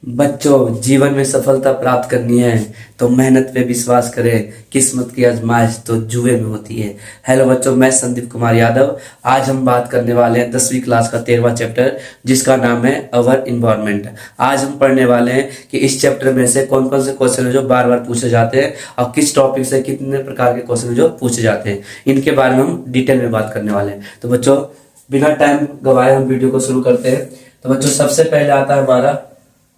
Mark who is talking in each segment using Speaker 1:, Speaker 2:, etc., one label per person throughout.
Speaker 1: बच्चों, जीवन में सफलता प्राप्त करनी है तो मेहनत पे विश्वास करें। किस्मत की आजमाइश तो जुए में होती है। हेलो बच्चों, मैं संदीप कुमार यादव। आज हम बात करने वाले हैं 10वीं क्लास का 13वां चैप्टर, जिसका नाम है अवर इन्वायरमेंट। आज हम पढ़ने वाले हैं कि इस चैप्टर में से कौन कौन से क्वेश्चन है जो बार बार पूछे जाते हैं और किस टॉपिक से कितने प्रकार के क्वेश्चन जो पूछे जाते हैं, इनके बारे में हम डिटेल में बात करने वाले हैं। तो बच्चों, बिना टाइम गवाए हम वीडियो को शुरू करते हैं। तो बच्चों, सबसे पहले आता है हमारा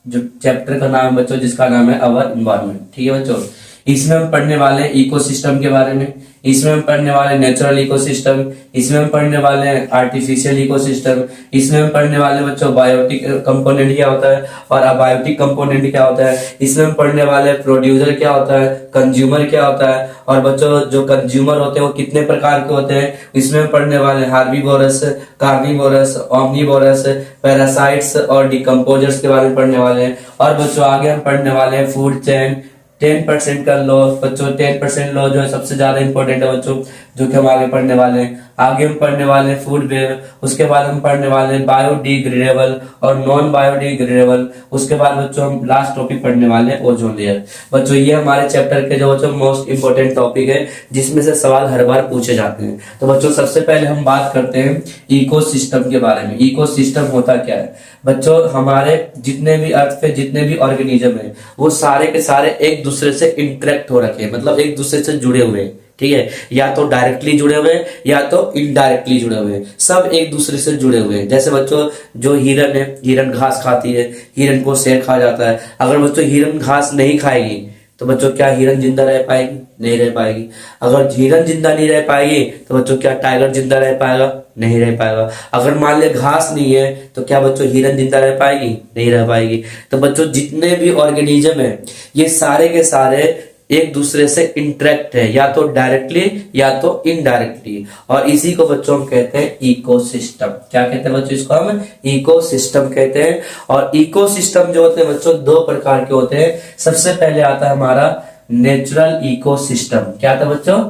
Speaker 1: जो चैप्टर का नाम बच्चों, जिसका नाम है अवर इन्वायरमेंट। ठीक है बच्चों, इसमें हम पढ़ने वाले हैं इकोसिस्टम के बारे में, इसमें हम पढ़ने वाले हैं नेचुरल इकोसिस्टम, इसमें हम पढ़ने वाले हैं आर्टिफिशियल इकोसिस्टम, इसमें हम पढ़ने वाले हैं बच्चों बायोटिक कंपोनेंट क्या होता है और अबायोटिक कंपोनेंट क्या होता है, इसमें हम पढ़ने वाले हैं प्रोड्यूसर क्या होता है, कंज्यूमर क्या होता है, और बच्चों जो कंज्यूमर होते हैं वो कितने प्रकार के होते हैं। इसमें हम पढ़ने वाले हैं हार्बीवोरस, कार्निवोरस, ओमनीवोरस, पैरासाइट्स और डिकम्पोजर्स के बारे में पढ़ने वाले हैं। और बच्चों आगे हम पढ़ने वाले हैं फूड चेन, 10% का लॉ बच्चों, 10% लॉ जो है सबसे ज्यादा इंपॉर्टेंट है बच्चों, जो कि हम आगे पढ़ने वाले हैं। आगे हम पढ़ने वाले हैं फूड वेब, उसके बाद हम पढ़ने वाले हैं बायोडिग्रेडेबल और नॉन बायोडिग्रेडेबल। उसके बाद बच्चों हम लास्ट टॉपिक पढ़ने वाले हैं ओजोन लेयर। बच्चों ये हमारे चैप्टर के जो बच्चों मोस्ट इंपोर्टेंट टॉपिक है, जिसमें से सवाल हर बार पूछे जाते हैं। तो बच्चों सबसे पहले हम बात करते हैं इकोसिस्टम के बारे में। इकोसिस्टम होता क्या है बच्चों? हमारे जितने भी अर्थ पे जितने भी ऑर्गेनिज्म है वो सारे के सारे एक दूसरे से इंटरेक्ट हो रखे हैं, मतलब एक दूसरे से जुड़े हुए हैं। ठीक है, या तो डायरेक्टली जुड़े हुए हैं या तो इनडायरेक्टली जुड़े हुए हैं, सब एक दूसरे से जुड़े हुए हैं। जैसे बच्चों जो हिरन है, हिरन घास खाती है, हिरन को शेर खा जाता है। अगर बच्चों हिरन घास नहीं खाएगी तो बच्चों क्या हिरन जिंदा रह पाएगी? नहीं रह पाएगी। अगर हिरन जिंदा नहीं रह पाएगी तो बच्चों क्या टाइगर जिंदा रह पाएगा? नहीं रह पाएगा। अगर मान ले घास नहीं है तो क्या बच्चों हिरन जिंदा रह पाएगी? नहीं रह पाएगी। तो बच्चों जितने भी ऑर्गेनिज्म है ये सारे के सारे एक दूसरे से इंटरेक्ट है, या तो डायरेक्टली या तो इनडायरेक्टली, और इसी को बच्चों हम कहते हैं इकोसिस्टम। क्या कहते हैं बच्चों? इसको हम इकोसिस्टम कहते हैं। और इकोसिस्टम जो होते हैं बच्चों दो प्रकार के होते हैं। सबसे पहले आता है हमारा नेचुरल इकोसिस्टम। क्या था बच्चों?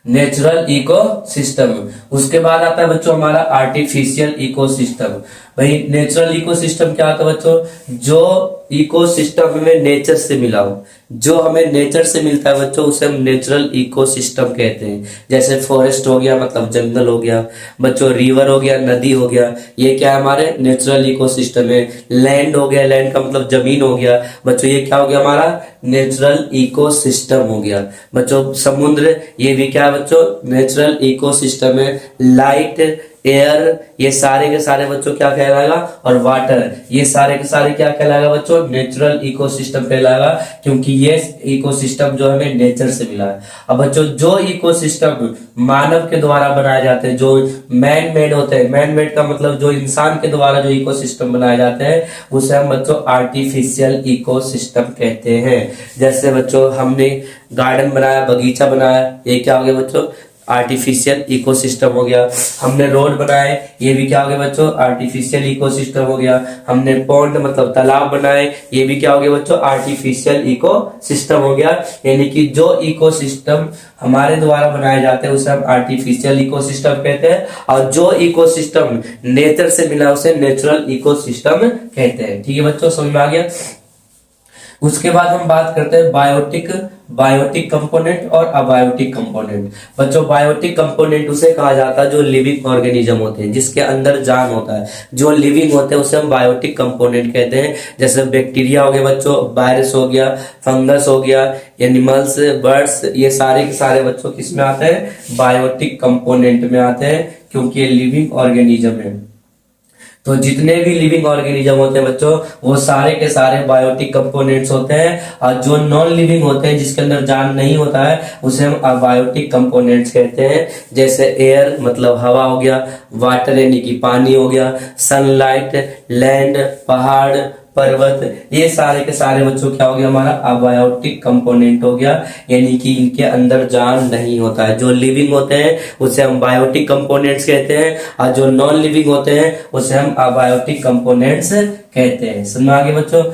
Speaker 1: Natural ecosystem. उसके बाद आता है बच्चों हमारा आर्टिफिशियल इकोसिस्टम। भाई नेचुरल इकोसिस्टम क्या होता है बच्चों? जो इकोसिस्टम हमें नेचर से मिला हो, जो हमें नेचर से मिलता है बच्चों, उसे हम नेचुरल इकोसिस्टम कहते हैं। जैसे फॉरेस्ट हो गया, मतलब जंगल हो गया बच्चों, रिवर हो गया, नदी हो गया, ये क्या है हमारे नेचुरल इकोसिस्टम है। लैंड हो गया, लैंड का मतलब जमीन हो गया बच्चों, ये क्या हो गया हमारा नेचुरल इकोसिस्टम हो गया। बच्चों समुद्र, ये भी क्या है बच्चों? नेचुरल इकोसिस्टम है। लाइट, एयर, ये सारे के सारे बच्चों क्या कहलाएगा? और वाटर, ये सारे के सारे क्या कहलाएगा बच्चों? नेचुरल इकोसिस्टम कहलाएगा, क्योंकि ये इकोसिस्टम जो हमें नेचर से मिला है। अब बच्चों जो इकोसिस्टम मानव के द्वारा बनाए जाते हैं, जो मैन मेड होते हैं, मैन मेड का मतलब जो इंसान के द्वारा जो इकोसिस्टम बनाए जाते हैं, उसे हम बच्चों आर्टिफिशियल इकोसिस्टम कहते हैं। जैसे बच्चों हमने गार्डन बनाया, बगीचा बनाया, ये क्या हो गया बच्चों? आर्टिफिशियल इकोसिस्टम हो गया। हमने रोड बनाए, ये भी क्या हो गया बच्चों? आर्टिफिशियल इकोसिस्टम हो गया। हमने पॉन्ड मतलब तालाब बनाए, ये भी क्या हो गया बच्चों? आर्टिफिशियल इकोसिस्टम हो गया। यानी कि जो इकोसिस्टम हमारे द्वारा बनाए जाते हैं उसे हम आर्टिफिशियल इकोसिस्टम कहते हैं, और जो इकोसिस्टम नेचर से मिला उसे नेचुरल इकोसिस्टम कहते हैं। ठीक है बच्चों, समझ में आ गया? उसके बाद हम बात करते हैं बायोटिक कंपोनेंट और अबायोटिक कंपोनेंट। बच्चों बायोटिक कंपोनेंट उसे कहा जाता है जो लिविंग ऑर्गेनिज्म होते हैं, जिसके अंदर जान होता है, जो लिविंग होते हैं उसे हम बायोटिक कंपोनेंट कहते हैं। जैसे बैक्टीरिया हो गया बच्चों, वायरस हो गया, फंगस हो गया, एनिमल्स, बर्ड्स, ये सारे के सारे बच्चों किस में आते हैं? बायोटिक कंपोनेंट में आते हैं, क्योंकि ये लिविंग ऑर्गेनिज्म है। तो जितने भी लिविंग ऑर्गेनिज्म होते हैं बच्चों वो सारे के सारे बायोटिक कंपोनेंट्स होते हैं, और जो नॉन लिविंग होते हैं जिसके अंदर जान नहीं होता है उसे हम अबायोटिक कंपोनेंट्स कहते हैं। जैसे एयर मतलब हवा हो गया, वाटर यानी कि पानी हो गया, सनलाइट, लैंड, पहाड़, पर्वत, ये सारे के सारे बच्चों क्या हो गया हमारा? अबायोटिक कंपोनेंट हो गया, यानी कि इनके अंदर जान नहीं होता है। जो लिविंग होते हैं उसे हम बायोटिक कंपोनेंट्स कहते हैं, और जो नॉन लिविंग होते हैं उसे हम अबायोटिक कंपोनेंट्स कहते हैं। समझ आगे बच्चों?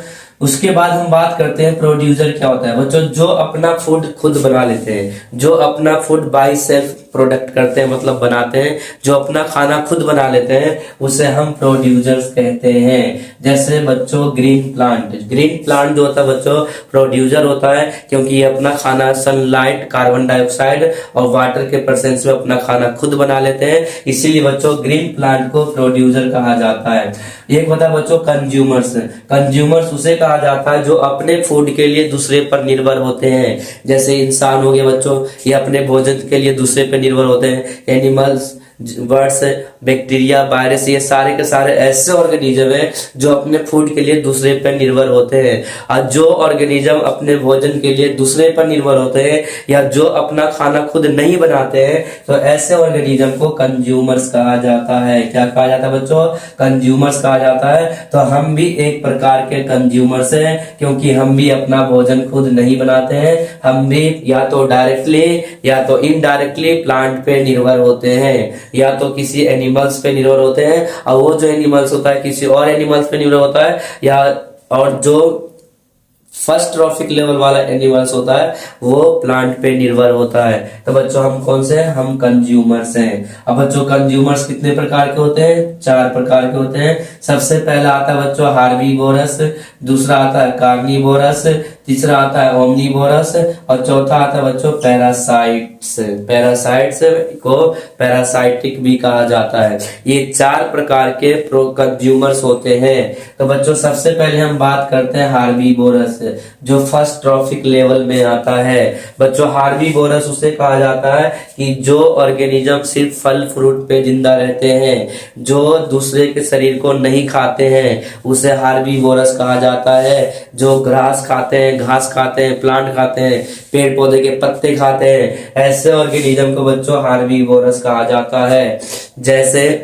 Speaker 1: उसके बाद हम बात करते हैं प्रोड्यूसर क्या होता है बच्चों? जो अपना फूड खुद बना लेते हैं, जो अपना फूड बाय सेल्फ प्रोडक्ट करते हैं, मतलब बनाते हैं, जो अपना खाना खुद बना लेते हैं, उसे हम प्रोड्यूसर्स कहते हैं। जैसे बच्चों ग्रीन प्लांट जो होता है बच्चों प्रोड्यूसर होता है, क्योंकि ये अपना खाना सनलाइट, कार्बन डाइऑक्साइड और वाटर के प्रेजेंस में अपना खाना खुद बना लेते हैं, इसीलिए बच्चों ग्रीन प्लांट को प्रोड्यूसर कहा जाता है। एक होता है बच्चों कंज्यूमर्स उसे कहा जाता है जो अपने फूड के लिए दूसरे पर निर्भर होते हैं। जैसे इंसान हो गया बच्चों, ये अपने भोजन के लिए दूसरे पर निर्भर होते हैं। एनिमल्स, बर्ड्स, बैक्टीरिया, वायरस, ये सारे के सारे ऐसे ऑर्गेनिज्म है जो अपने फूड के लिए दूसरे पर निर्भर होते हैं। और जो ऑर्गेनिज्म अपने भोजन के लिए दूसरे पर निर्भर होते हैं या जो अपना खाना खुद नहीं बनाते हैं, तो ऐसे ऑर्गेनिज्म को कंज्यूमर्स कहा जाता है। क्या कहा जाता है बच्चों? कंज्यूमर्स कहा जाता है। तो हम भी एक प्रकार के कंज्यूमर्स हैं, क्योंकि हम भी अपना भोजन खुद नहीं बनाते हैं। हम भी या तो डायरेक्टली या तो इनडायरेक्टली प्लांट पे निर्भर होते हैं, या तो किसी एनिमल्स पे निर्भर होते हैं, और वो जो एनिमल्स होता है किसी और एनिमल्स पे निर्भर होता है, या और जो फर्स्ट ट्रॉफिक लेवल वाला एनिमल्स होता है वो प्लांट पे निर्भर होता है। तो बच्चों हम कौन से हैं? हम कंज्यूमर्स हैं। अब बच्चों कंज्यूमर्स कितने प्रकार के होते हैं? 4 प्रकार के होते हैं। सबसे पहला आता है बच्चों हार्बीवोरस, दूसरा आता है कार्निवोरस, तीसरा आता है ओमनीवोरस, और चौथा आता है बच्चों पैरासाइट्स को पैरासाइटिक भी कहा जाता है। ये 4 प्रकार के कंज्यूमर्स होते हैं। तो बच्चों सबसे पहले हम बात करते हैं हार्बीवोरस, जो फर्स्ट ट्रॉफिक लेवल में आता है। बच्चों हार्बीवोरस उसे कहा जाता है कि जो ऑर्गेनिज्म सिर्फ फल फ्रूट पे जिंदा रहते हैं, जो दूसरे के शरीर को नहीं खाते हैं, उसे हार्बीवोरस कहा जाता है। जो घास खाते हैं, प्लांट खाते हैं, पेड़ पौधे के पत्ते खाते हैं, ऐसे ऑर्गेनिज्म को बच्चों हार्बीवोरस कहा जाता है। जैसे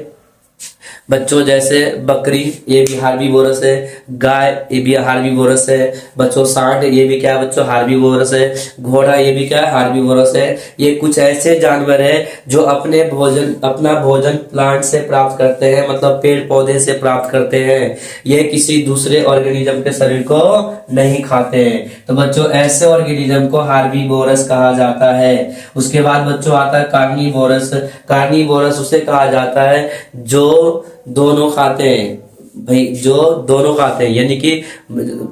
Speaker 1: बकरी, ये भी हार्बीवोरस है। गाय, ये भी हार्बीवोरस है। बच्चों सांड, ये भी क्या है बच्चों? हार्बीवोरस है। घोड़ा, ये भी क्या है? हार्बीवोरस है। ये कुछ ऐसे जानवर हैं जो अपना भोजन प्लांट से प्राप्त करते हैं, मतलब पेड़ पौधे से प्राप्त करते हैं। ये किसी दूसरे ऑर्गेनिज्म के शरीर को नहीं खाते हैं। तो बच्चों ऐसे ऑर्गेनिज्म को हार्बीवोरस कहा जाता है। उसके बाद बच्चों आता है कार्निवोरस उसे कहा जाता है जो दोनों खाते हैं भाई, जो दोनों खाते हैं, यानी कि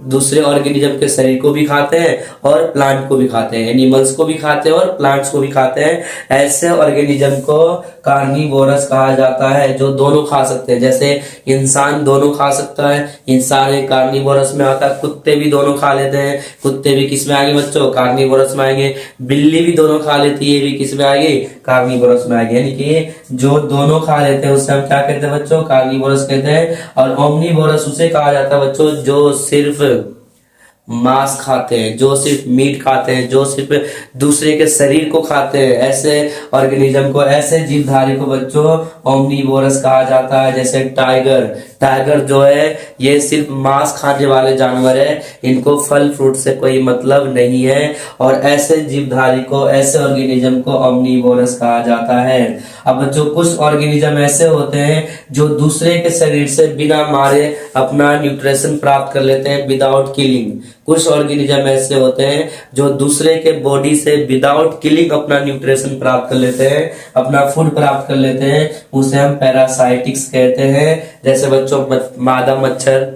Speaker 1: दूसरे ऑर्गेनिज्म के शरीर को भी खाते हैं और प्लांट को भी खाते हैं, एनिमल्स को भी खाते हैं और प्लांट्स को भी खाते हैं। ऐसे ऑर्गेनिज्म को कार्निवोरस कहा जाता है जो दोनों खा सकते हैं। जैसे इंसान दोनों खा सकता है, इंसान एक कार्निवोरस में आता है। कुत्ते भी दोनों खा लेते हैं, कुत्ते भी किस में आएंगे बच्चों? कार्निवोरस में आएंगे। बिल्ली भी दोनों खा लेती है, भी किस में आएगी? कार्निवोरस में आएगी। यानी कि जो दोनों खा लेते हैं उसे हम क्या कहते हैं बच्चों? कार्निवोरस कहते हैं। और ओमनीवोरस उसे कहा जाता है बच्चों जो सिर्फ मांस खाते हैं, जो सिर्फ मीट खाते हैं, जो सिर्फ दूसरे के शरीर को खाते हैं। ऐसे ऑर्गेनिज्म को, ऐसे जीवधारी को बच्चों ओमनीवोरस कहा जाता है। जैसे टाइगर जो है ये सिर्फ मांस खाने वाले जानवर है, इनको फल फ्रूट से कोई मतलब नहीं है। और ऐसे जीवधारी को, ऐसे ऑर्गेनिज्म को ओमनीवोरस कहा जाता है। अब बच्चों कुछ ऑर्गेनिज्म ऐसे होते हैं जो दूसरे के शरीर से बिना मारे अपना न्यूट्रिशन प्राप्त कर लेते हैं, विदाउट किलिंग। कुछ ऑर्गेनिज्म ऐसे होते हैं जो दूसरे के बॉडी से विदाउट किलिंग अपना न्यूट्रिशन प्राप्त कर लेते हैं, अपना फूड प्राप्त कर लेते हैं, उसे हम पैरासाइटिक्स कहते हैं। जैसे बच्चों मादा मच्छर,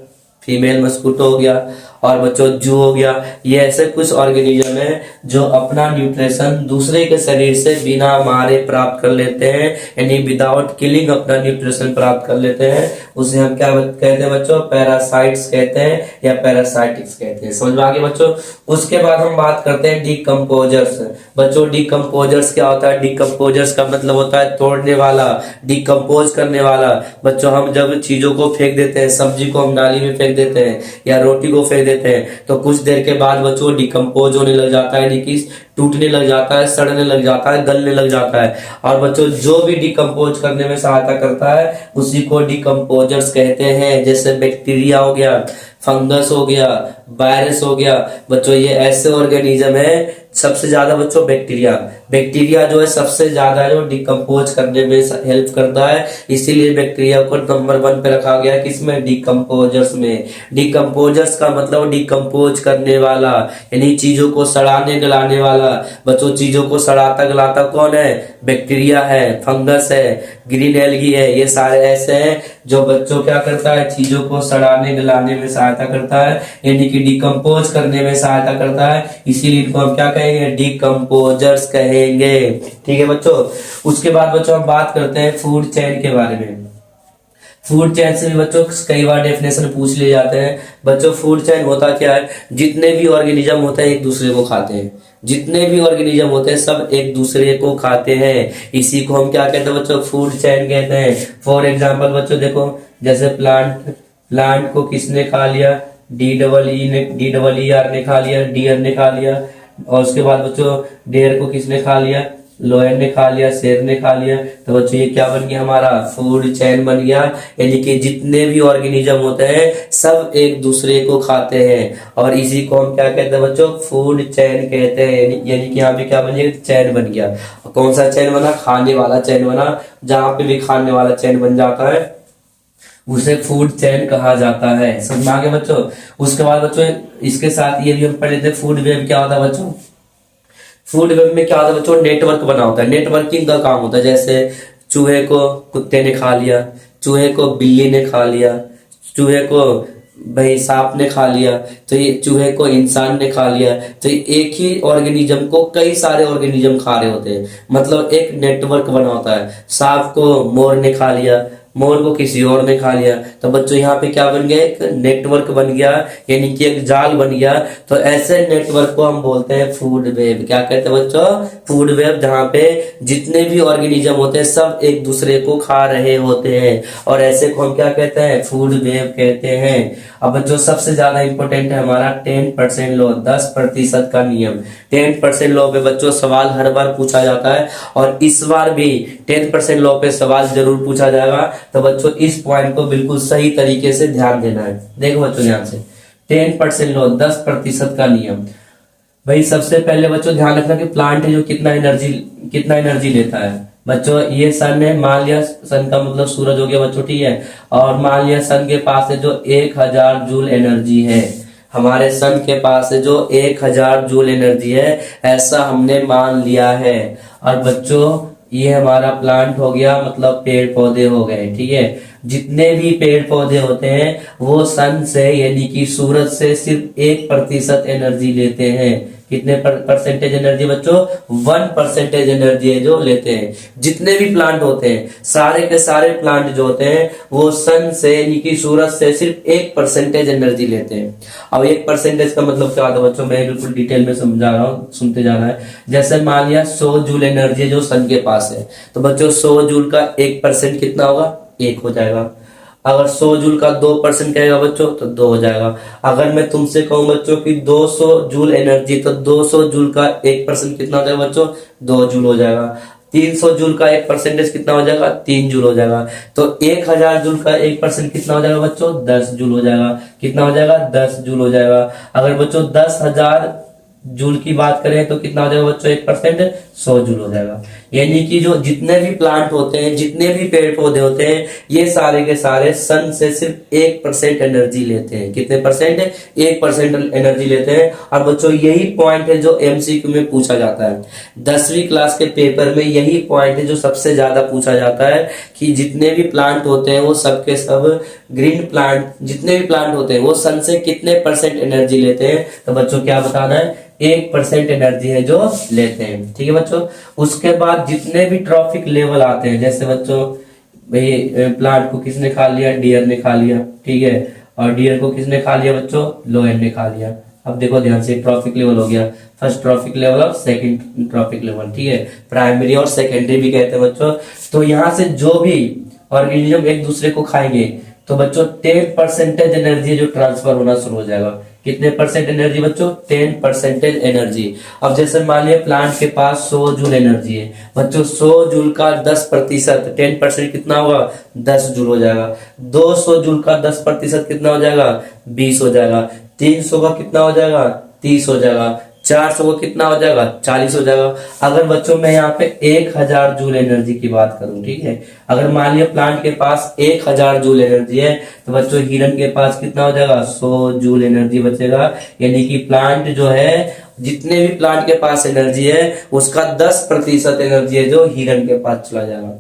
Speaker 1: फीमेल मस्कुटो हो गया, और बच्चों जू हो गया। ये ऐसे कुछ ऑर्गेनिज्म है जो अपना न्यूट्रिशन दूसरे के शरीर से बिना मारे प्राप्त कर लेते हैं, यानी विदाउट किलिंग अपना न्यूट्रिशन प्राप्त कर लेते हैं। उसे हम क्या कहते हैं बच्चों? पैरासाइट्स कहते हैं या पैरासाइटिक्स कहते हैं। समझ में आ गया बच्चों? उसके बाद हम बात करते हैं डिकम्पोजर्स। बच्चों डिकम्पोजर्स क्या होता है? डिकम्पोजर्स का मतलब होता है तोड़ने वाला, डिकम्पोज करने वाला। बच्चों हम जब चीजों को फेंक देते हैं, सब्जी को हम नाली में फेंक देते हैं या रोटी को फेंक देते हैं, तो कुछ देर के बाद बच्चों डिकम्पोज होने लग जाता है, टूटने लग जाता है, सड़ने लग जाता है, गलने लग जाता है। और बच्चों जो भी डिकम्पोज करने में सहायता करता है उसी को डिकम्पोजर्स कहते हैं। जैसे बैक्टीरिया हो गया, फंगस हो गया, वायरस हो गया। बच्चों ये ऐसे ऑर्गेनिज्म है सबसे ज्यादा बच्चों बैक्टीरिया। बैक्टीरिया जो है सबसे ज्यादा जो डिकम्पोज करने में हेल्प करता है, इसीलिए बैक्टीरिया को नंबर 1 पे रखा गया। किसमें? डिकम्पोजर्स में। डिकम्पोजर्स का मतलब डिकम्पोज करने वाला, यानी चीजों को सड़ाने गलाने वाला। बच्चों चीजों को सड़ाता गलाता कौन है? बैक्टीरिया है, फंगस है, ग्रीन एल्गी है। ये सारे ऐसे हैं जो बच्चों क्या करता है? चीजों को सड़ाने गलाने में सहायता करता है, यानी कि डिकम्पोज करने में सहायता करता है। इसीलिए इनको हम क्या कहेंगे? डिकम्पोजर्स कहेंगे। ठीक है बच्चों। उसके बाद बच्चों हम बात करते हैं फूड चेन के बारे में। फूड चेन से भी बच्चों कई बार डेफिनेशन पूछ लिए जाते हैं। बच्चों फूड चेन होता क्या है? जितने भी ऑर्गेनिज्म होते हैं एक दूसरे को खाते हैं। जितने भी ऑर्गेनिज्म होते हैं सब एक दूसरे को खाते हैं। इसी को हम क्या कहते हैं बच्चों? फूड चेन कहते हैं। फॉर एग्जाम्पल बच्चों देखो, जैसे प्लांट को किसने खा लिया? DEER ने खा लिया, डियर ने खा लिया। और उसके बाद बच्चों डेयर को किसने खा लिया? लोयन ने खा लिया, शेर ने खा लिया। तो बच्चों ये क्या बन गया? हमारा फूड चेन बन गया। यानी कि जितने भी ऑर्गेनिज्म होते हैं सब एक दूसरे को खाते हैं, और इसी को हम क्या कहते हैं बच्चों? फूड चेन कहते हैं। यानी कि यहाँ पे क्या बन गया? चैन बन गया। कौन सा चैन बना? खाने वाला चैन बना। जहां पे भी खाने वाला चैन बन जाता है उसे फूड चेन कहा जाता है। समझ में आ गया बच्चों? उसके बाद बच्चों इसके साथ ये भी हम पढ़ लेते हैं फूड वेब क्या होता है बच्चों। फूड वेब में क्या होता है बच्चों? नेटवर्क बना होता है। नेटवर्किंग का काम होता है। जैसे चूहे को कुत्ते ने खा लिया, चूहे को बिल्ली ने खा लिया, चूहे को भाई सांप ने खा लिया, तो ये चूहे को इंसान ने खा लिया। तो एक ही ऑर्गेनिज्म को कई सारे ऑर्गेनिज्म खा रहे होते हैं, मतलब एक नेटवर्क बना होता है। सांप को मोर ने खा लिया, मोर को किसी और ने खा लिया। तो बच्चों यहाँ पे क्या बन गया? एक नेटवर्क बन गया, यानी कि एक जाल बन गया। तो ऐसे नेटवर्क को हम बोलते हैं फूड वेब। क्या कहते हैं बच्चों? फूड वेब, जहाँ पे जितने भी ऑर्गेनिज्म होते हैं सब एक दूसरे को खा रहे होते हैं, और ऐसे को हम क्या कहते हैं? फूड वेब कहते हैं। अब बच्चों सबसे ज्यादा इंपॉर्टेंट है हमारा 10% लॉ, 10% का नियम। 10% लॉ पे बच्चों सवाल हर बार पूछा जाता है, और इस बार भी 10% लॉ पे सवाल जरूर पूछा जाएगा। तो बच्चों इस पॉइंट को बिल्कुल सही तरीके से ध्यान देना है। देखो बच्चों ध्यान से, 10% लॉ, 10% का नियम। भाई सबसे पहले बच्चों ध्यान रखना कि प्लांट है जो कितना एनर्जी लेता है। बच्चों ये सन है, मान लिया सन का मतलब सूरज हो गया बच्चों, ठीक है। और मान लिया सन के पास है जो 1000 जूल एनर्जी है। हमारे सन के पास है जो 1000 जूल एनर्जी है, ऐसा हमने मान लिया है। और बच्चों ये हमारा प्लांट हो गया, मतलब पेड़ पौधे हो गए, ठीक है। जितने भी पेड़ पौधे होते हैं वो सन से यानी कि सूरज से सिर्फ 1% एनर्जी लेते हैं। कितने परसेंटेज एनर्जी बच्चों? 1% एनर्जी है जो लेते हैं। जितने भी प्लांट होते हैं, सारे के सारे प्लांट जो होते हैं वो सन से यानी कि सूरज से सिर्फ 1% एनर्जी लेते हैं। अब 1% का मतलब क्या होता है बच्चों? मैं बिल्कुल डिटेल में समझा रहा हूँ, सुनते जाना है। जैसे मान लिया 100 जूल एनर्जी जो सन के पास है, तो बच्चों 100 जूल का 1% कितना होगा? 1 हो जाएगा। अगर 100 जूल का 2% कहेगा बच्चों तो 2 हो जाएगा। अगर मैं तुमसे कहूं बच्चों की 200 जूल एनर्जी, तो 200 जूल का 1% कितना हो जाएगा बच्चों? 2 जूल हो जाएगा। 300 जूल का 1% कितना हो जाएगा? 3 जूल हो जाएगा। तो 1000 जूल का 1% कितना हो जाएगा बच्चों? 10 जूल हो जाएगा। कितना हो जाएगा? 10 जूल हो जाएगा। अगर बच्चों 10,000 जूल की बात करें तो कितना हो जाएगा बच्चों? 1% 100 जूल हो जाएगा। यानी कि जो जितने भी प्लांट होते हैं, जितने भी पेड़ पौधे होते हैं, ये सारे के सारे सन से सिर्फ 1% एनर्जी लेते हैं। कितने परसेंट? 1% एनर्जी लेते हैं। और बच्चों यही पॉइंट है जो एमसीक्यू में पूछा जाता है। 10वीं क्लास के पेपर में यही पॉइंट है जो सबसे ज्यादा पूछा जाता है, कि जितने भी प्लांट होते हैं वो सबके सब ग्रीन प्लांट, जितने भी प्लांट होते हैं वो सन से कितने परसेंट एनर्जी लेते हैं? तो बच्चों क्या बताना है? 1% एनर्जी है जो लेते हैं, ठीक है बच्चों। उसके बाद जितने भी ट्रॉफिक लेवल आते हैं, जैसे बच्चों भाई प्लांट को किसने खा लिया? डियर ने खा लिया, ठीक है। और डियर को किसने खा लिया बच्चों? लोयन ने खा लिया। अब देखो ध्यान से, ट्रॉफिक लेवल हो गया, फर्स्ट ट्रॉफिक लेवल और सेकंड ट्रॉफिक लेवल, ठीक है। प्राइमरी और सेकेंडरी भी कहते हैं बच्चों। तो यहाँ से जो भी ऑर्गेनिज्म एक दूसरे को खाएंगे तो बच्चों 10% एनर्जी जो ट्रांसफर होना शुरू हो जाएगा। कितने परसेंट एनर्जी बच्चों? 10% एनर्जी। अब जैसे मान लिया प्लांट के पास 100 जूल एनर्जी है बच्चों, 100 जूल का 10%, 10% कितना होगा? 10 जूल हो जाएगा। 200 जूल का 10% कितना हो जाएगा? 20 हो जाएगा। 300 का कितना हो जाएगा? 30 हो जाएगा। 400 को कितना हो जाएगा, 40 हो जाएगा। अगर बच्चों मैं यहाँ पे 1000 जूल एनर्जी की बात करूं, ठीक है, अगर मान लिया प्लांट के पास 1000 जूल एनर्जी है, तो बच्चों हिरन के पास कितना हो जाएगा, 100 जूल एनर्जी बचेगा। यानी कि प्लांट जो है, जितने भी प्लांट के पास एनर्जी है उसका 10% एनर्जी है जो हिरन के पास चला जाएगा।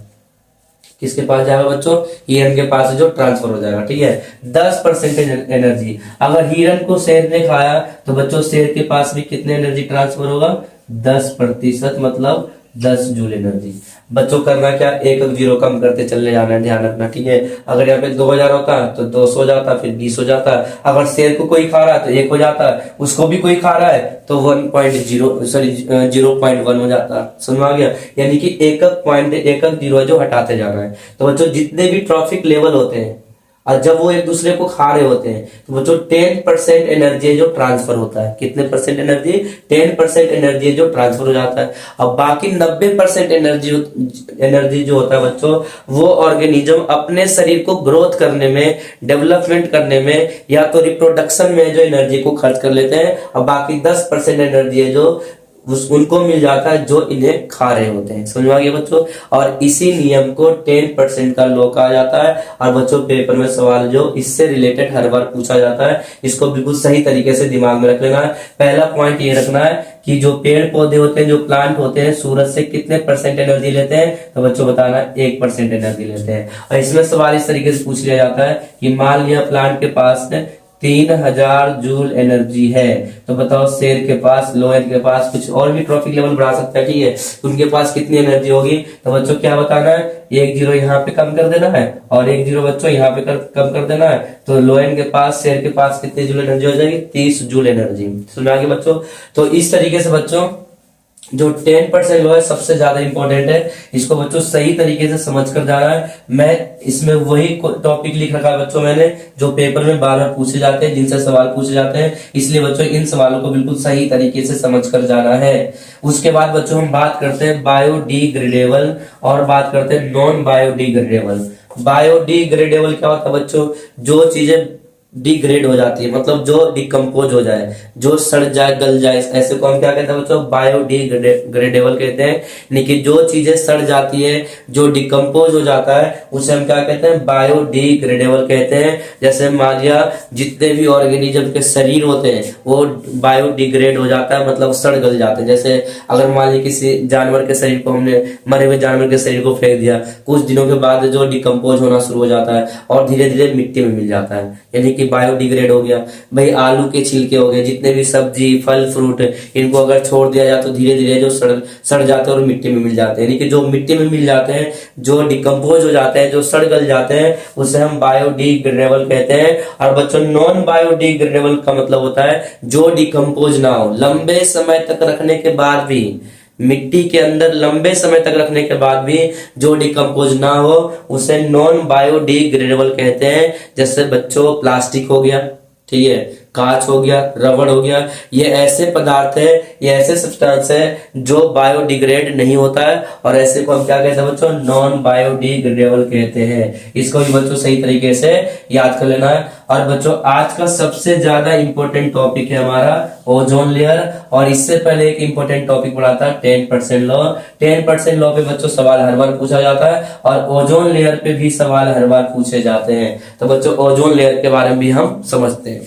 Speaker 1: किसके पास जाएगा बच्चों, हिरन के पास जो ट्रांसफर हो जाएगा, ठीक है। 10% एनर्जी, अगर हिरन को शेर ने खाया तो बच्चों शेर के पास भी कितने एनर्जी ट्रांसफर होगा, 10%, मतलब 10 जूल एनर्जी। बच्चों करना क्या, एक एक जीरो कम करते चलने जाना है, ध्यान रखना, ठीक है। अगर यहाँ पे 2000 होता तो 200 हो जाता, फिर 20 हो जाता। अगर शेर को कोई खा रहा है तो 1 हो जाता, उसको भी कोई खा रहा है तो 0.1 हो जाता। समझ में आ गया, यानी कि एक एक जीरो जो हटाते जाना है। तो बच्चों जितने भी ट्रॉफिक लेवल होते हैं और जब वो एक दूसरे को खा रहे होते हैं तो बच्चों 10% एनर्जी जो ट्रांसफर होता है, कितने परसेंट एनर्जी, 10% एनर्जी जो ट्रांसफर हो जाता है। अब बाकी 90% एनर्जी जो होता है बच्चों, वो ऑर्गेनिज्म अपने शरीर को ग्रोथ करने में, डेवलपमेंट करने में या तो रिप्रोडक्शन में जो एनर्जी को खर्च कर लेते हैं, और बाकी 10% एनर्जी है जो उनको मिल जाता है जो इन्हें खा रहे होते हैं। समझ में आ गया बच्चों, और इसी नियम को 10% का लॉ कहा जाता है। और बच्चों पेपर में सवाल जो इससे रिलेटेड हर बार पूछा जाता है, इसको बिल्कुल सही तरीके से दिमाग में रख लेना है। पहला पॉइंट ये रखना है कि जो पेड़ पौधे होते हैं, जो प्लांट होते हैं, सूरज से कितने परसेंट एनर्जी लेते हैं, तो बच्चों बताना 1% एनर्जी लेते हैं। और इसमें सवाल इस तरीके से पूछ लिया जाता है कि मान लिया प्लांट के पास 3000 जूल एनर्जी है, तो बताओ शेर के पास, लोयन के पास, कुछ और भी ट्रॉफिक लेवल बढ़ा सकता है, ठीक है, उनके पास कितनी एनर्जी होगी। तो बच्चों क्या बताना है, एक जीरो यहाँ पे कम कर देना है और एक जीरो बच्चों यहाँ पे कम कर देना है। तो लोयन के पास, शेर के पास कितनी जूल एनर्जी हो जाएगी, 30 जूल एनर्जी। समझ में आ गया बच्चों। तो इस तरीके से बच्चों जो 10% लो है सबसे ज्यादा इंपॉर्टेंट है, इसको बच्चों सही तरीके से समझ कर जाना है। मैं इसमें वही टॉपिक लिख रखा है बच्चों मैंने, जो पेपर में बार बार पूछे जाते हैं, जिनसे सवाल पूछे जाते हैं, इसलिए बच्चों इन सवालों को बिल्कुल सही तरीके से समझ कर जाना है। उसके बाद बच्चों हम बात करते हैं बायोडिग्रेडेबल और बात करते हैं नॉन बायोडिग्रेडेबल। बायोडिग्रेडेबल क्या होता है बच्चों, जो चीजें डिग्रेड हो जाती है, मतलब जो डिकम्पोज हो जाए, जो सड़ जाए, गल जाए, ऐसे को हम क्या कहते हैं बच्चों, बायोडिग्रेडेबल कहते हैं। यानी कि जो चीजें सड़ जाती है, जो डिकम्पोज हो जाता है, उसे हम क्या कहते हैं, बायोडिग्रेडेबल कहते हैं। जैसे मान लिया जितने भी ऑर्गेनिज्म के शरीर होते हैं वो बायोडिग्रेड हो जाता है, मतलब सड़ गल जाते हैं। जैसे अगर मान लिया किसी जानवर के शरीर को हमने, मरे हुए जानवर के शरीर को फेंक दिया, कुछ दिनों के बाद जो डिकम्पोज होना शुरू हो जाता है और धीरे धीरे मिट्टी में मिल जाता है, यानी बायोडिग्रेड हो गया। भाई आलू के छिलके हो गए, जितने भी सब्जी, फल, फ्रूट, इनको अगर छोड़ दिया जाए तो धीरे धीरे जो सड़ जाते हैं और मिट्टी में मिल जाते हैं। यानी कि जो मिट्टी में मिल जाते हैं, जो डिकम्पोज हो जाते हैं, जो सड़ गल जाते हैं, उसे हम बायोडिग्रेडेबल कहते हैं। और बच्चों नॉन बायोडिग्रेडेबल का मतलब होता है जो डिकम्पोज ना हो, लंबे समय तक रखने के बाद भी, मिट्टी के अंदर लंबे समय तक रखने के बाद भी जो डिकम्पोज ना हो, उसे नॉन बायोडिग्रेडेबल कहते हैं। जैसे बच्चों प्लास्टिक हो गया, ठीक है, कांच हो गया, रबड़ हो गया, ये ऐसे पदार्थ है, ये ऐसे सब्सटेंस है जो बायोडिग्रेड नहीं होता है, और ऐसे को हम क्या कहते हैं बच्चों, नॉन बायोडिग्रेडेबल कहते हैं। इसको भी बच्चों सही तरीके से याद कर लेना है। और बच्चों आज का सबसे ज्यादा इंपॉर्टेंट टॉपिक है हमारा ओजोन लेयर, और इससे पहले एक इंपॉर्टेंट टॉपिक पढ़ा था 10% लॉ। 10% लॉ पे बच्चों सवाल हर बार पूछा जाता है, और ओजोन लेयर पे भी सवाल हर बार पूछे जाते हैं। तो बच्चों ओजोन लेयर के बारे में भी हम समझते हैं।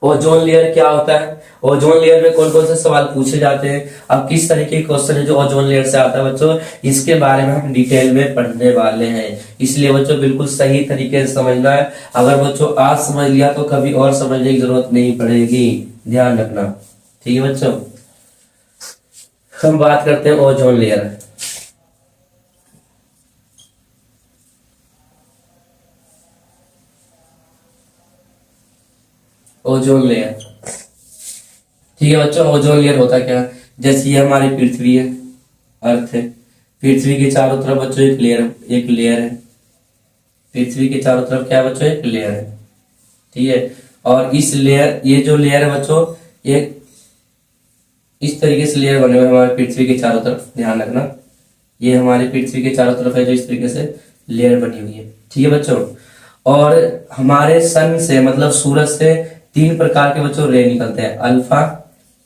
Speaker 1: ओजोन लेयर क्या होता है, ओजोन लेयर में कौन कौन से सवाल पूछे जाते हैं, अब किस तरीके के क्वेश्चन है जो ओजोन लेयर से आता है बच्चों, इसके बारे में हम डिटेल में पढ़ने वाले हैं। इसलिए बच्चों बिल्कुल सही तरीके से समझना है। अगर बच्चों आज समझ लिया तो कभी और समझने की जरूरत नहीं पड़ेगी, ध्यान रखना, ठीक है बच्चों। हम बात करते हैं ओजोन लेयर। ओजोन लेयर, ठीक है बच्चों। ओजोन लेयर होता क्या, जैसे ये हमारी पृथ्वी है, अर्थ है, पृथ्वी के चारों तरफ बच्चों एक लेयर है। पृथ्वी के चारों तरफ क्या है बच्चों, एक लेयर है, ठीक है। और इस लेयर, ये जो लेयर है बच्चों, ये इस तरीके से लेयर बने हुए हमारे पृथ्वी के चारों तरफ, ध्यान रखना। ये हमारी पृथ्वी के चारों तरफ है जो इस तरीके से लेयर बनी हुई है, ठीक है बच्चों। और हमारे सन से, मतलब सूरज से 3 प्रकार के बच्चों रे निकलते हैं, अल्फा,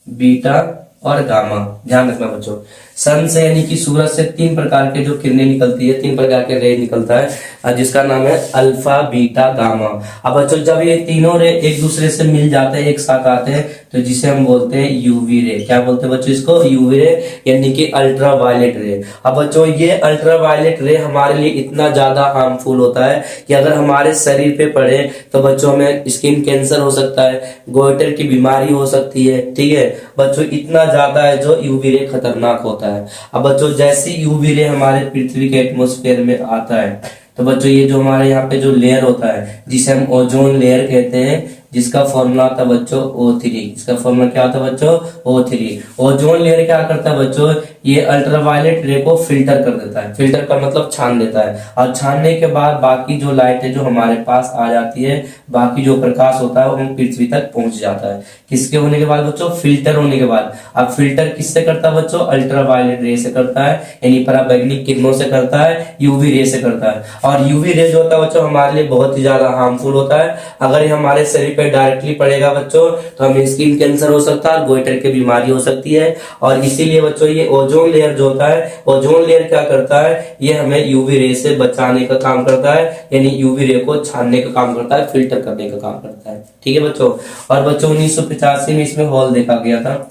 Speaker 1: बीटा और गामा। ध्यान रखना बच्चों, सन से यानी कि सूरज से 3 प्रकार के जो किरणें निकलती है, 3 प्रकार के रे निकलता है, जिसका नाम है अल्फा, बीटा, गामा। अब बच्चों जब ये तीनों रे एक दूसरे से मिल जाते हैं, एक साथ आते हैं, तो जिसे हम बोलते हैं यूवी रे। क्या बोलते हैं बच्चों इसको? यूवी रे, यानी कि अल्ट्रा वायलेट रे। अब बच्चों ये अल्ट्रा वायलेट रे हमारे लिए इतना ज्यादा हार्मफुल होता है कि अगर हमारे शरीर पे पड़े तो बच्चों हमें स्किन कैंसर हो सकता है, गोइटर की बीमारी हो सकती है। ठीक है बच्चों, इतना ज्यादा है जो यूवी रे खतरनाक होता है। अब बच्चों जैसे यूवी रे हमारे पृथ्वी के एटमॉस्फेयर में आता है, तो बच्चों ये जो हमारे यहाँ पे जो लेयर होता है जिसे हम ओजोन लेयर कहते हैं, जिसका फॉर्मूला आता है बच्चों O3। इसका फॉर्मूला क्या होता है बच्चों? O3। ओजोन लेयर क्या करता है बच्चों? ये अल्ट्रावायलेट रे को फिल्टर कर देता है। फिल्टर का मतलब छान देता है, और छानने के बाद बाकी जो लाइट है जो हमारे पास आ जाती है, बाकी जो प्रकाश होता है वो हम पृथ्वी तक पहुंच जाता है। किसके होने के बाद बच्चों? फिल्टर होने के बाद। अब फिल्टर किससे करता है बच्चों? अल्ट्रावायलेट रे से करता है, यानी पराबैंगनी किरणों से करता है, यूवी रे से करता है। और यूवी रे जो होता है बच्चों हमारे लिए बहुत ही ज्यादा हार्मफुल होता है। अगर ये हमारे शरीर पे डायरेक्टली पड़ेगा बच्चों तो हमें स्किन कैंसर हो सकता है, गोइटर की बीमारी हो सकती है। और इसीलिए बच्चों ये ओजोन लेयर जो होता है, ओजोन लेयर क्या करता है? ये हमें यूवी रे से बचाने का काम करता है, यानी यूवी रे को छानने का काम करता है, फिल्टर करने का काम करता है। ठीक है बच्चों। और बच्चों 1985 में इसमें हॉल देखा गया था,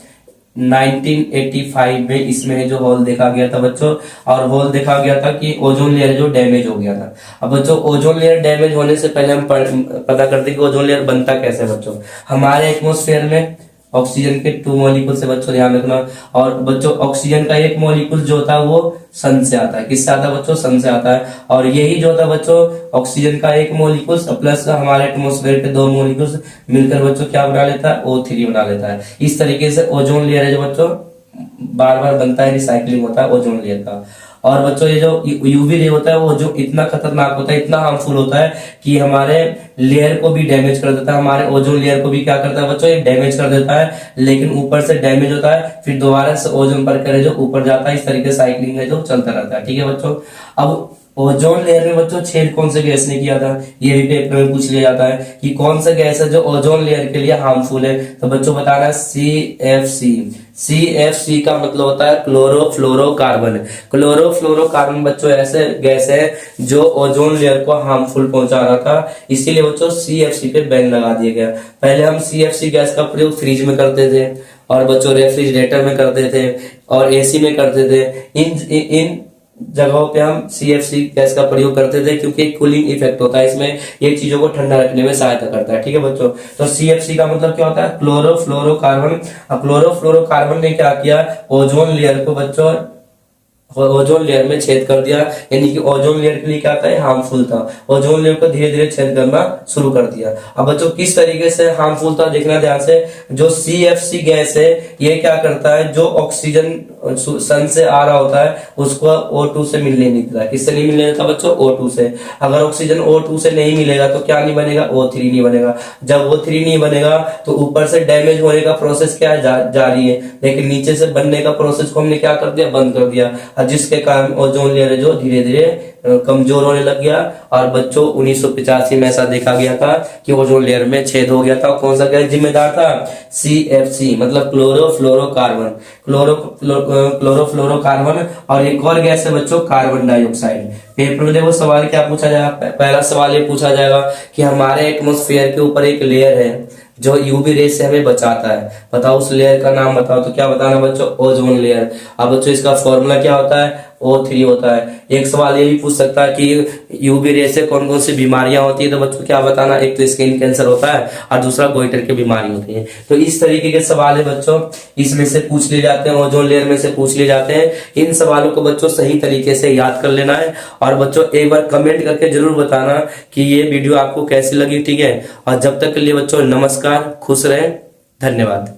Speaker 1: 1985 में इसमें जो होल देखा गया था बच्चों, और होल देखा गया था कि ओजोन लेयर जो डैमेज हो गया था। अब बच्चों ओजोन लेयर डैमेज होने से पहले हम पता करते कि ओजोन लेयर बनता कैसे है बच्चों। हमारे एटमॉस्फेयर में ऑक्सीजन के 2 मॉलिक्यूल से बच्चों ध्यान रखना, और बच्चों ऑक्सीजन का 1 मॉलिक्यूल जो होता है वो सन से आता है। किससे आता है बच्चों? सन से आता है। और यही जो होता है बच्चों ऑक्सीजन का 1 मॉलिक्यूल प्लस हमारे एटमॉस्फेयर के 2 मॉलिक्यूल मिलकर बच्चों क्या बना लेता है? O3 बना लेता है। इस तरीके से ओजोन लेयर है जो बच्चों बार बार बनता है, रिसाइकलिंग होता है ओजोन लेयर का। और बच्चों ये जो यूवी रे होता है वो जो इतना खतरनाक होता है, इतना हार्मफुल होता है कि हमारे लेयर को भी डैमेज कर देता है, हमारे ओजोन लेयर को भी क्या करता है बच्चों? ये डैमेज कर देता है। लेकिन ऊपर से डैमेज होता है, फिर दोबारा से ओजोन पर करे जो ऊपर जाता है, इस तरीके से साइक्लिंग है जो चलता रहता है। ठीक है बच्चों। अब ओजोन लेयर में बच्चों छेद कौन से गैस ने किया था, ये भी पेपर में पूछ लिया जाता है कि कौन सा गैस है जो ओजोन लेयर के लिए हार्मफुल है। तो बच्चों बताना है CFC। CFC का मतलब होता है क्लोरोफ्लोरोकार्बन। क्लोरोफ्लोरोकार्बन बच्चों ऐसे गैस है जो ओजोन लेयर को हार्मफुल पहुंचा रहा था, इसीलिए बच्चों CFC पे बैन लगा दिया गया। पहले हम CFC गैस का प्रयोग फ्रिज में करते थे, और बच्चों रेफ्रिजरेटर में करते थे, और AC में करते थे। इन जगहों पे हम CFC गैस का प्रयोग करते थे, क्योंकि कूलिंग इफेक्ट होता है इसमें, ये चीजों को ठंडा रखने में सहायता करता है। ठीक है बच्चों। तो CFC का मतलब क्या होता है? क्लोरोफ्लोरोकार्बन। क्लोरोफ्लोरोकार्बन ने क्या किया? ओजोन लेयर को बच्चों ओजोन लेयर में छेद कर दिया, यानी कि ओजोन लेयर के लिए क्या था? हार्मफुल था। ओजोन लेयर को धीरे धीरे छेद करना शुरू कर दिया। अब बच्चों किस तरीके से हार्मफुल था देखना ध्यान से। जो CFC गैस है ये क्या करता है? जो ऑक्सीजन सन से आ रहा होता है उसको O2 से मिलने नहीं देता। किससे नहीं मिलने देता बच्चों? O2 से। अगर ऑक्सीजन O2 से नहीं मिलेगा तो क्या नहीं बनेगा? O3 नहीं बनेगा। जब O3 नहीं बनेगा तो ऊपर से डैमेज होने का प्रोसेस क्या है? जारी है, लेकिन नीचे से बनने का प्रोसेस को हमने क्या कर दिया? बंद कर दिया, जिसके कारण ओजोन लेयर जो धीरे धीरे कमजोर होने लग गया। और बच्चों 1985 में ऐसा देखा गया था कि ओजोन लेयर में छेद हो गया था। कौन सा गैस जिम्मेदार था? CFC मतलब क्लोरोफ्लोरोकार्बन। क्लोरोफ्लोरोकार्बन। और एक और गैस है बच्चों कार्बन डाइऑक्साइड। पेपर में देखो सवाल क्या पूछा जाएगा, पहला सवाल ये पूछा जाएगा कि हमारे एटमॉस्फेयर के ऊपर एक लेयर है जो यूवी रे से हमें बचाता है, बताओ उस लेयर का नाम बताओ। तो क्या बताना बच्चों? Ozone layer. अब बच्चों इसका फॉर्मूला क्या होता है? O3 होता है। एक सवाल ये भी पूछ सकता है कि यूवी रे से कौन कौन सी बीमारियां होती है, तो बच्चों क्या बताना? एक तो स्किन कैंसर होता है और दूसरा गोइटर की बीमारी होती है। तो इस तरीके के सवाल है बच्चों, इसमें से पूछ लिए जाते हैं, ओजोन लेयर में से पूछ लिए जाते हैं। इन सवालों को बच्चों सही तरीके से याद कर लेना है। और बच्चों एक बार कमेंट करके जरूर बताना कि ये वीडियो आपको कैसी लगी। ठीक है। और जब तक के लिए बच्चों नमस्कार, खुश रहें, धन्यवाद।